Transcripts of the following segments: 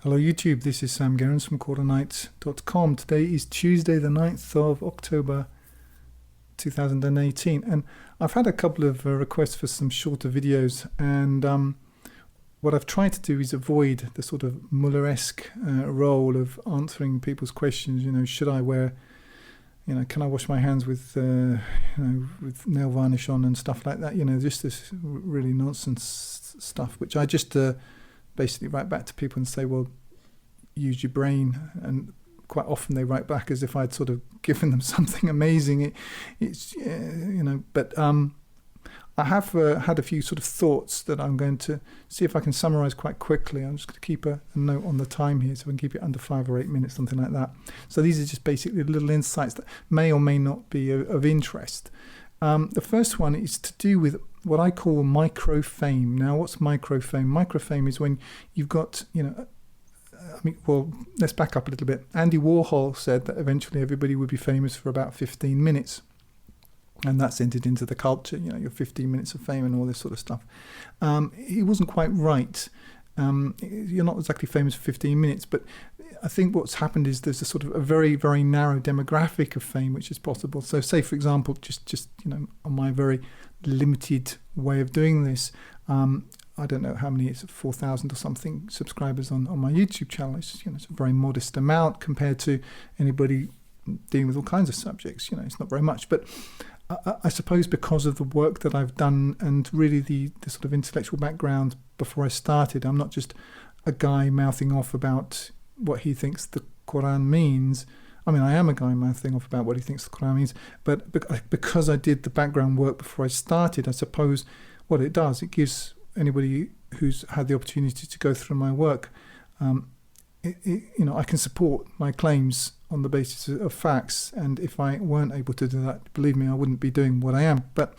Hello YouTube, this is Sam Gerrans from Qur'an.com. Today is Tuesday the 9th of October 2018, and I've had a couple of requests for some shorter videos, and what I've tried to do is avoid the sort of Muller-esque role of answering people's questions. Should I wear, can I wash my hands with with nail varnish on and stuff like that, just this really nonsense stuff, which I just basically write back to people and say, well, use your brain. And quite often they write back as if I'd sort of given them something amazing. But I have had a few sort of thoughts that I'm going to see if I can summarize quite quickly. I'm just going to keep a note on the time here so we can keep it under 5 or 8 minutes, something like that. So these are just basically little insights that may or may not be of interest. The first one is to do with what I call microfame. Now, what's microfame? Microfame is when you've got, let's back up a little bit. Andy Warhol said that eventually everybody would be famous for about 15 minutes. And that's entered into the culture, your 15 minutes of fame and all this sort of stuff. He wasn't quite right. You're not exactly famous for 15 minutes, but I think what's happened is there's a sort of a very, very narrow demographic of fame which is possible. So say, for example, just on my very limited way of doing this, I don't know how many, it's 4,000 or something subscribers on my YouTube channel. It's, it's a very modest amount compared to anybody dealing with all kinds of subjects. It's not very much, but I suppose because of the work that I've done and really the sort of intellectual background before I started, I'm not just a guy mouthing off about what he thinks the Qur'an means. I mean, I am a guy mouthing off about what he thinks the Qur'an means, but because I did the background work before I started, I suppose what it does, it gives anybody who's had the opportunity to go through my work, I can support my claims on the basis of facts, and if I weren't able to do that, believe me, I wouldn't be doing what I am. But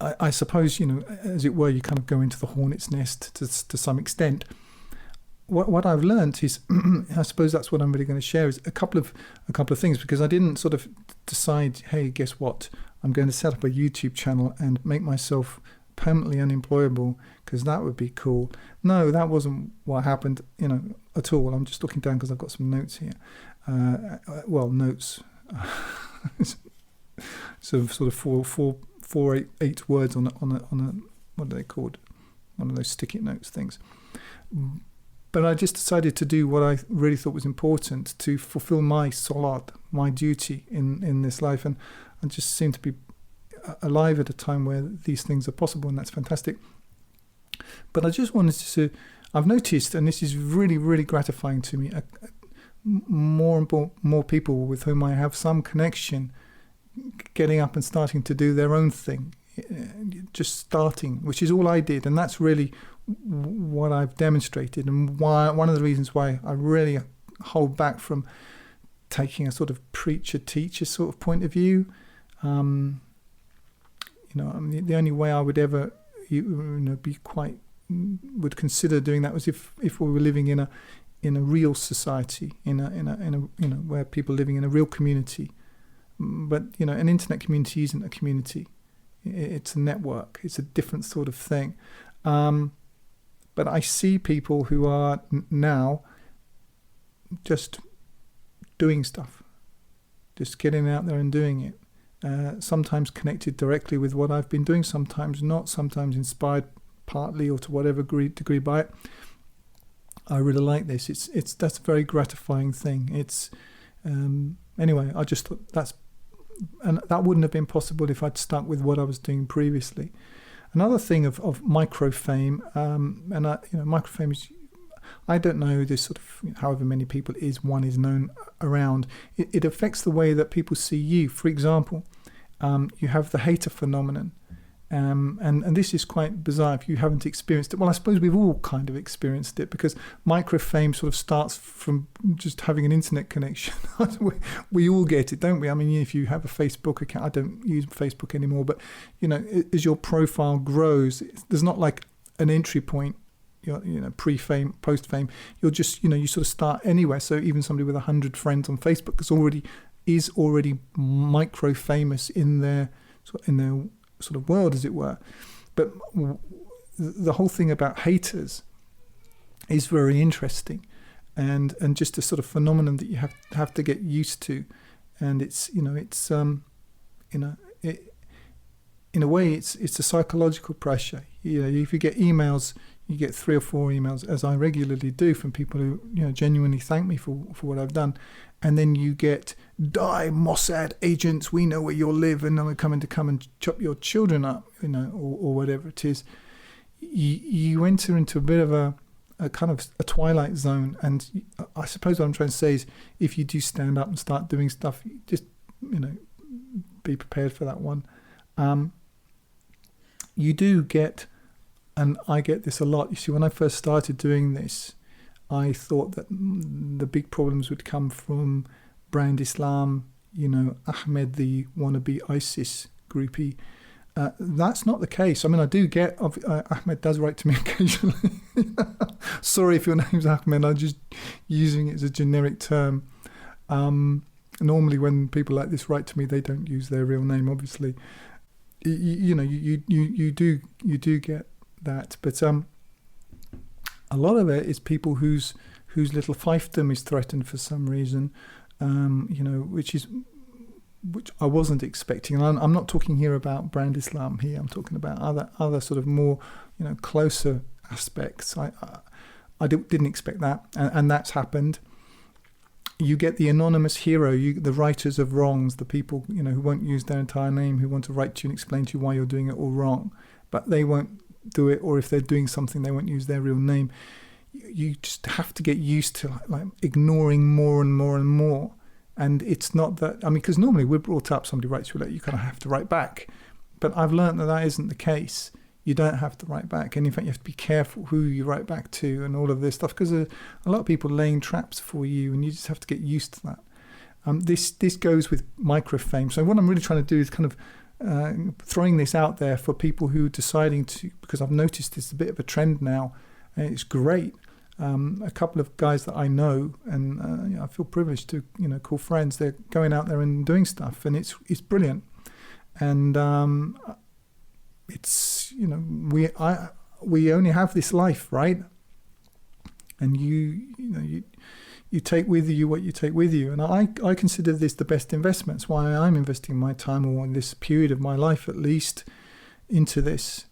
I suppose, as it were, you kind of go into the hornet's nest to some extent. What I've learned is, I suppose that's what I'm really going to share, is a couple of things, because I didn't sort of decide, hey, guess what, I'm going to set up a YouTube channel and make myself permanently unemployable because that would be cool. No, that wasn't what happened, at all. I'm just looking down because I've got some notes here. Notes. So sort of eight words on a what are they called? One of those sticky notes things. But I just decided to do what I really thought was important to fulfill my ṣalāt, my duty in this life, and I just seem to be alive at a time where these things are possible, and that's fantastic. But I just wanted to, I've noticed, and this is really, really gratifying to me, more and more people with whom I have some connection getting up and starting to do their own thing, just starting, which is all I did, and that's really what I've demonstrated, and why one of the reasons why I really hold back from taking a sort of preacher-teacher sort of point of view. The only way I would ever, would consider doing that was if we were living in a real society, in a where people are living in a real community. But an internet community isn't a community; it's a network. It's a different sort of thing. But I see people who are now just doing stuff, just getting out there and doing it. Sometimes connected directly with what I've been doing, sometimes not, sometimes inspired partly or to whatever degree by it. I really like this. That's a very gratifying thing. It's anyway, I just thought that wouldn't have been possible if I'd stuck with what I was doing previously. Another thing of microfame, microfame is, I don't know, this sort of, however many people one is known around, it affects the way that people see you. For example, you have the hater phenomenon, and this is quite bizarre if you haven't experienced it. Well, I suppose we've all kind of experienced it, because microfame sort of starts from just having an internet connection. we all get it, don't we? I mean, if you have a Facebook account, I don't use Facebook anymore, but as your profile grows, there's not like an entry point, pre-fame, post-fame. You're just, you sort of start anywhere. So even somebody with 100 friends on Facebook is already micro-famous in their sort of world, as it were. But the whole thing about haters is very interesting, and just a sort of phenomenon that you have to get used to. And it's in a way it's a psychological pressure. If you get emails, you get 3 or 4 emails, as I regularly do, from people who genuinely thank me for what I've done, and then you get, "Die, Mossad agents, we know where you live, and then we're coming to come and chop your children up," or whatever it is. You enter into a bit of a kind of a twilight zone. And I suppose what I'm trying to say is, if you do stand up and start doing stuff, just be prepared for that one. You do get, and I get this a lot. You see, when I first started doing this, I thought that the big problems would come from brand Islam, Ahmed, the wannabe ISIS groupie. That's not the case. I mean, I do get, Ahmed does write to me occasionally. Sorry if your name's Ahmed, I'm just using it as a generic term. Normally when people like this write to me, they don't use their real name, obviously. You do get that, but a lot of it is people whose little fiefdom is threatened for some reason, which I wasn't expecting. And I'm not talking here about brand Islam here. I'm talking about other sort of more closer aspects. I didn't expect that, and that's happened. You get the anonymous hero, the writers of wrongs, the people who won't use their entire name, who want to write to you and explain to you why you're doing it all wrong, but they won't do it, or if they're doing something, they won't use their real name. You just have to get used to like ignoring more and more and more. And it's not that, because normally we're brought up, somebody writes you a letter, you kind of have to write back. But I've learned that isn't the case. You don't have to write back. And in fact, you have to be careful who you write back to and all of this stuff, because a lot of people laying traps for you, and you just have to get used to that. This goes with Microfame. So what I'm really trying to do is kind of throwing this out there for people who are deciding to, because I've noticed it's a bit of a trend now, and it's great. A couple of guys that I know, and I feel privileged to call friends. They're going out there and doing stuff, and it's brilliant. And it's we only have this life, right? And you take with you what you take with you. And I consider this the best investment. It's why I'm investing my time, or in this period of my life at least, into this,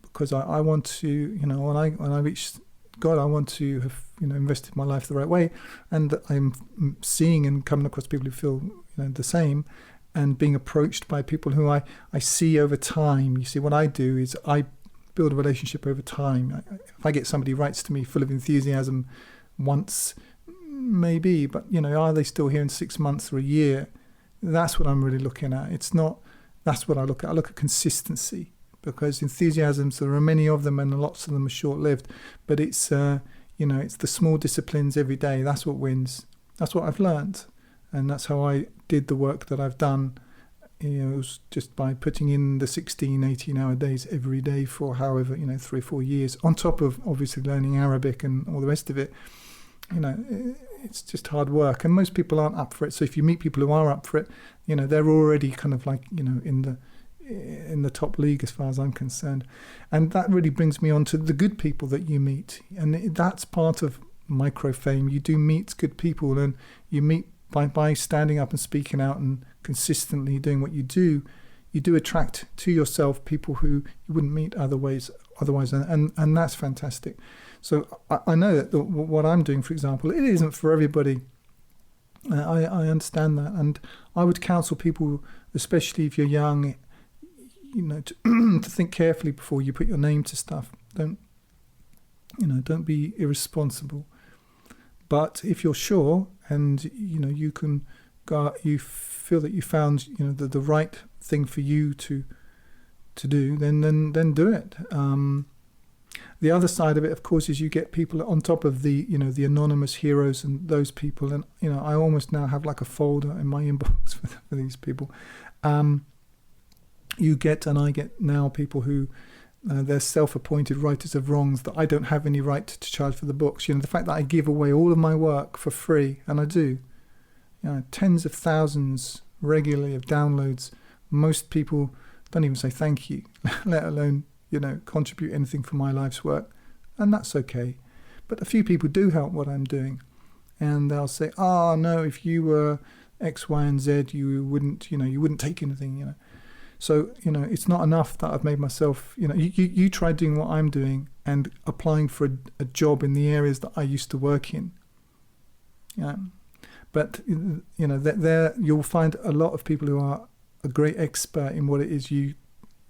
because I want to, when I reach God, I want to have invested my life the right way, and I'm seeing and coming across people who feel the same, and being approached by people who I see over time. You see, what I do is I build a relationship over time. If I get somebody who writes to me full of enthusiasm once, maybe, but are they still here in 6 months or a year? That's what I'm really looking at. It's not. That's what I look at. I look at consistency. Because enthusiasms, there are many of them, and lots of them are short-lived. But it's it's the small disciplines every day. That's what wins. That's what I've learned, and that's how I did the work that I've done. It was just by putting in the 16, 18-hour days every day for however 3 or 4 years, on top of obviously learning Arabic and all the rest of it. It's just hard work, and most people aren't up for it. So if you meet people who are up for it, they're already kind of like in the top league as far as I'm concerned. And that really brings me on to the good people that you meet, and that's part of Microfame. You do meet good people, and you meet by standing up and speaking out and consistently doing what you do attract to yourself people who you wouldn't meet otherwise, and that's fantastic. So I know that what I'm doing, for example, it isn't for everybody. I understand that, and I would counsel people, especially if you're young, to think carefully before you put your name to stuff. Don't be irresponsible. But if you're sure, and you can go, you feel that you found the right thing for you to do, then do it. The other side of it, of course, is you get people on top of the the anonymous heroes and those people, and I almost now have like a folder in my inbox for these people. I get now people who they're self-appointed writers of wrongs that I don't have any right to charge for the books. The fact that I give away all of my work for free, and I do, tens of thousands regularly of downloads. Most people don't even say thank you, let alone contribute anything for my life's work, and that's okay. But a few people do help what I'm doing, and they'll say, "Oh no, if you were X, Y, and Z, you wouldn't take anything." So it's not enough that I've made myself. You try doing what I'm doing and applying for a job in the areas that I used to work in. But there you'll find a lot of people who are a great expert in what it is you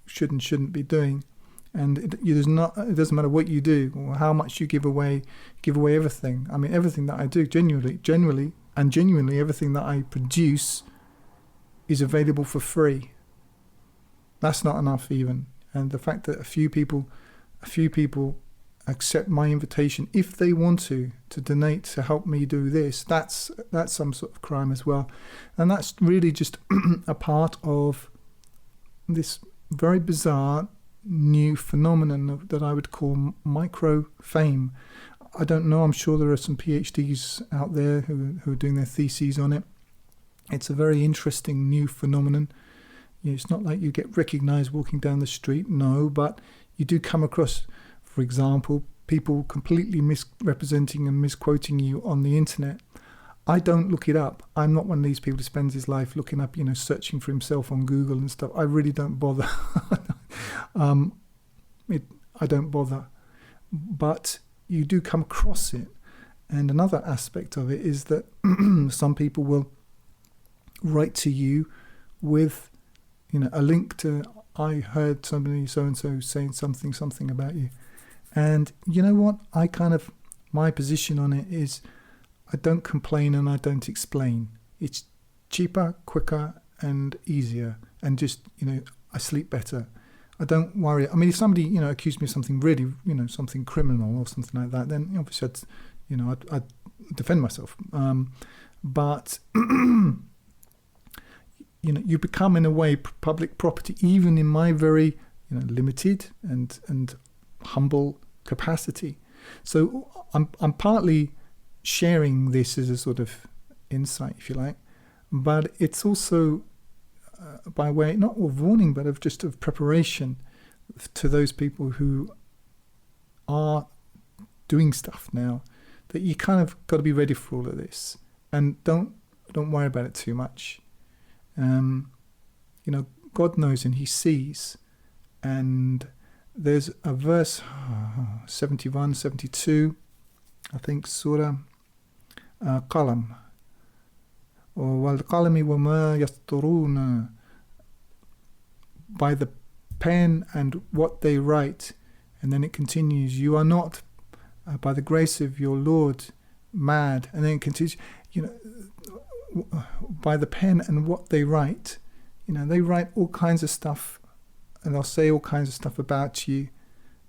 should and shouldn't be doing, and it doesn't matter what you do or how much you give away everything. I mean, everything that I do, genuinely everything that I produce is available for free. That's not enough even. And the fact that a few people accept my invitation, if they want to donate to help me do this, that's some sort of crime as well. And that's really just a part of this very bizarre new phenomenon that I would call microfame. I don't know, I'm sure there are some PhDs out there who are doing their theses on it. It's a very interesting new phenomenon. It's not like you get recognized walking down the street, no, but you do come across, for example, people completely misrepresenting and misquoting you on the internet. I don't look it up. I'm not one of these people who spends his life looking up, searching for himself on Google and stuff. I really don't bother. I don't bother. But you do come across it. And another aspect of it is that some people will write to you with a link to, I heard somebody so-and-so saying something about you. And you know what? My position on it is I don't complain and I don't explain. It's cheaper, quicker and easier. And just, I sleep better. I don't worry. I mean, if somebody, accused me of something really, something criminal or something like that, then obviously I'd defend myself. But you become in a way public property, even in my very limited and humble capacity. So I'm partly sharing this as a sort of insight, if you like, but it's also by way not of warning, but of preparation to those people who are doing stuff now, that you kind of got to be ready for all of this, and don't worry about it too much. God knows and He sees. And there's a verse 71, 72, I think, Surah Qalam, or وَالْقَلَمِ وَمَا يَسْطُرُونَ, by the pen and what they write. And then it continues, you are not, by the grace of your Lord, mad. And then it continues, by the pen and what they write. They write all kinds of stuff, and they'll say all kinds of stuff about you,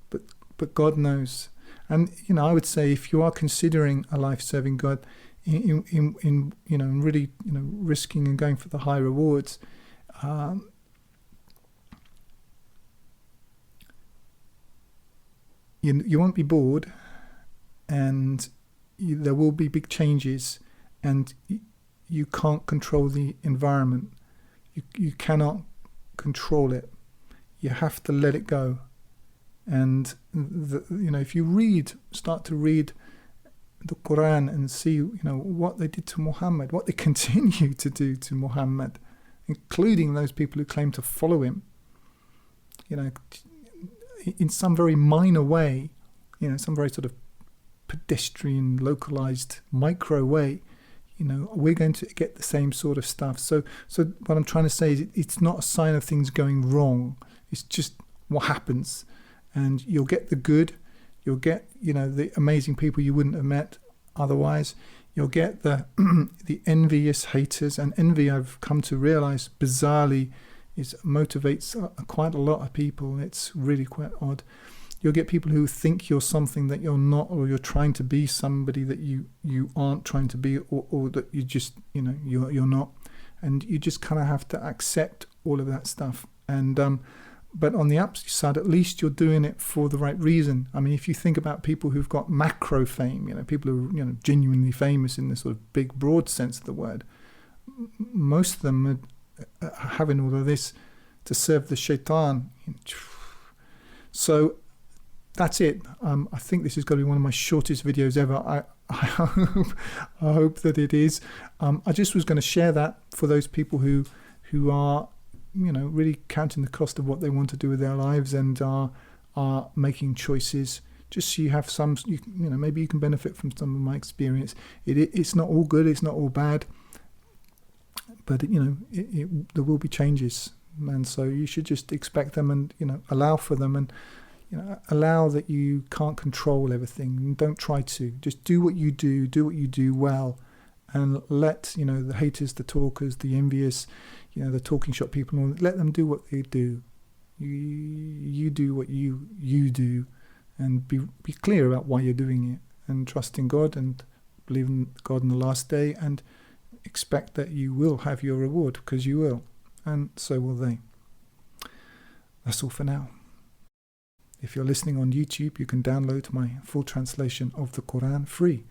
but God knows. And I would say, if you are considering a life serving God, in really risking and going for the high rewards, you won't be bored, and there will be big changes, and you can't control the environment. You cannot control it. You have to let it go. And if you start to read the Qur'an and see what they did to Muhammad, what they continue to do to Muhammad, including those people who claim to follow him, in some very minor way, some very sort of pedestrian, localized, micro way, we're going to get the same sort of stuff. So what I'm trying to say is, it's not a sign of things going wrong. It's just what happens. And you'll get the good, you'll get, the amazing people you wouldn't have met otherwise. You'll get the the envious haters. And envy, I've come to realize, bizarrely, motivates quite a lot of people. It's really quite odd. You'll get people who think you're something that you're not, or you're trying to be somebody that you aren't trying to be, or that you just, you're not. And you just kind of have to accept all of that stuff. And but on the upside, at least you're doing it for the right reason. I mean, if you think about people who've got macro fame, people who are genuinely famous in the sort of big, broad sense of the word, most of them are having all of this to serve the shaitan. So that's it. I think this is going to be one of my shortest videos ever. I hope that it is. I just was going to share that for those people who are, really counting the cost of what they want to do with their lives and are making choices. Just so you have some, maybe you can benefit from some of my experience. It's not all good. It's not all bad. But there will be changes, and so you should just expect them and allow for them, and allow that you can't control everything. And don't try to. Just do what you do well, and let the haters, the talkers, the envious, the talking shop people, let them do what they do. You do what you do, and be clear about why you're doing it, and trust in God and believe in God in the last day, and expect that you will have your reward, because you will, and so will they. That's all for now. If you're listening on YouTube, you can download my full translation of the Qur'an free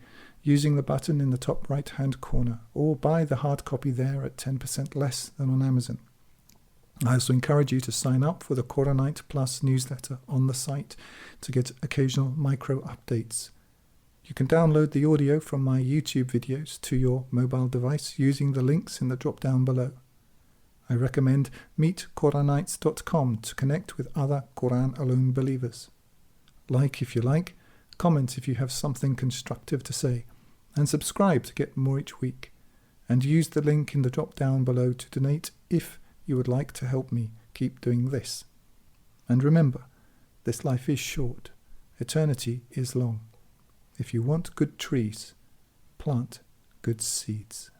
using the button in the top right hand corner, or buy the hard copy there at 10% less than on Amazon. I also encourage you to sign up for the Qur'anite Plus newsletter on the site to get occasional micro updates. You can download the audio from my YouTube videos to your mobile device using the links in the drop down below. I recommend meetquranites.com to connect with other Qur'an-alone believers. Like if you like, comment if you have something constructive to say, and subscribe to get more each week. And use the link in the drop down below to donate if you would like to help me keep doing this. And remember, this life is short, eternity is long. If you want good trees, plant good seeds.